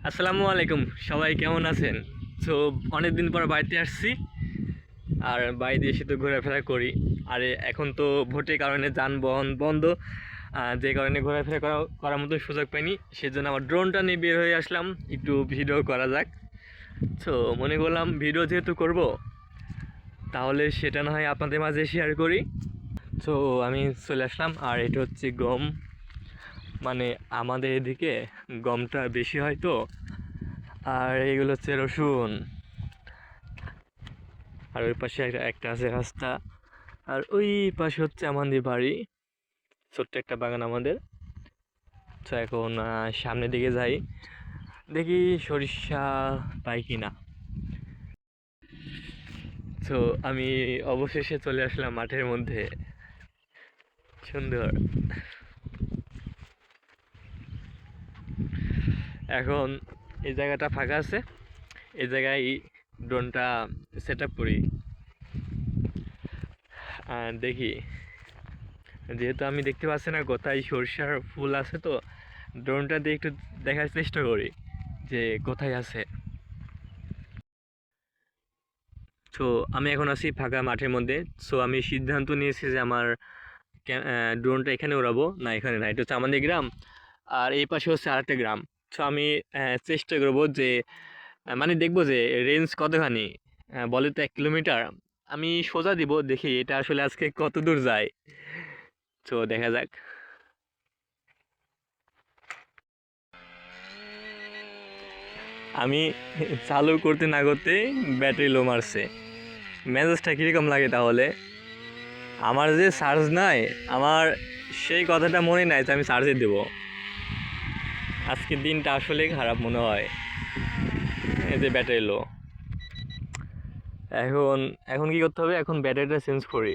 আসসালামু আলাইকুম, সবাই কেমন আছেন? তো অনেকদিন পর বাড়িতে আসছি। আর বাড়িতে এসে তো ঘোরাফেরা করি। আর এখন তো ভোটের কারণে যানবাহন বন্ধ, যে কারণে ঘোরাফেরা করার মতো সুযোগ পাইনি। সেজন্য আমার ড্রোনটা নিয়ে বের হয়ে আসলাম, একটু ভিডিও করা যাক। তো মনে করলাম ভিডিও যেহেতু করব, তাহলে সেটা না হয় আপনাদের মাঝে শেয়ার করি। তো আমি চলে আসলাম, আর এটা হচ্ছে গম। মানে আমাদের এদিকে গমটা বেশি হয় তো। আর এগুলো হচ্ছে রসুন। আর ওই পাশে একটা আছে রাস্তা। আর ওই পাশে হচ্ছে আমাদের বাড়ি, ছোট্ট একটা বাগান আমাদের। তো এখন সামনের দিকে যাই, দেখি সরিষা পাই কিনা। তো আমি অবশেষে চলে আসলাম মাঠের মধ্যে। সুন্দর। এখন এই জায়গাটা ফাঁকা আছে, এই জায়গায় ড্রোনটা সেট আপ করি। আর দেখি, যেহেতু আমি দেখতে পাচ্ছি না কোথায় সরিষার ফুল আছে, তো ড্রোনটা দিয়ে একটু দেখার চেষ্টা করি যে কোথায় আছে। তো আমি এখন আছি ফাঁকা মাঠের মধ্যে। সো আমি সিদ্ধান্ত নিয়েছি যে আমার ড্রোনটা এখানে উড়াবো না, এখানে না, এটা হচ্ছে আমাদের গ্রাম। আর এই পাশে হচ্ছে আরেকটা গ্রাম। সো আমি চেষ্টা করবো যে মানে দেখবো যে রেঞ্জ কতখানি। বলে তো 1 কিলোমিটার। আমি সোজা দিব, দেখি এটা আসলে আজকে কত দূর যায়। তো দেখা যাক। আমি চালু করতে না করতে ব্যাটারি লো মারছে। মেজাজটা কীরকম লাগে তাহলে? আমার যে চার্জ নাই, আমার সেই কথাটা মনে নাই যে আমি চার্জে দেবো। আজকের দিনটা আসলেই খারাপ মনে হয়। এই যে ব্যাটারি লো। এখন এখন কি করতে হবে? এখন ব্যাটারিটা চেঞ্জ করি,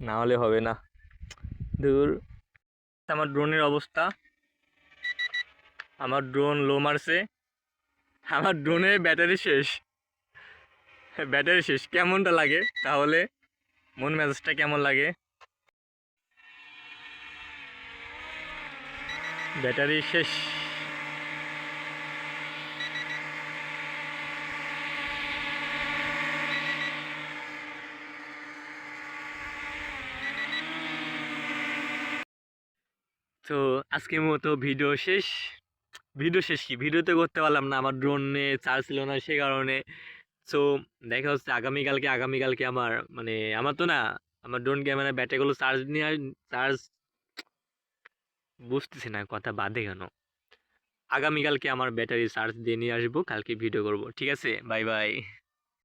না হলে হবে না। দূর। আমার ড্রোনের অবস্থা, আমার ড্রোন লো মারছে, আমার ড্রোনের ব্যাটারি শেষ। ব্যাটারি শেষ কেমনটা লাগে তাহলে? মন মেজাজটা কেমন লাগে? ব্যাটারি শেষ। তো আজকের মতো ভিডিও শেষ। ভিডিও শেষ কি, ভিডিও তো করতে পারলাম না, আমার ড্রোনে চার্জ ছিল না সে কারণে। সো দেখা হচ্ছে আগামীকালকে। আগামীকালকে আমার মানে আমার তো না, আমার ড্রোন ক্যামেরা ব্যাটারিগুলো চার্জ নিয়ে চার্জ, বুঝতেছি না কথা বাদে কেন। আগামীকালকে আমার ব্যাটারি চার্জ দিয়ে নিয়ে আসবো, কালকে ভিডিও করব। ঠিক আছে, বাই বাই।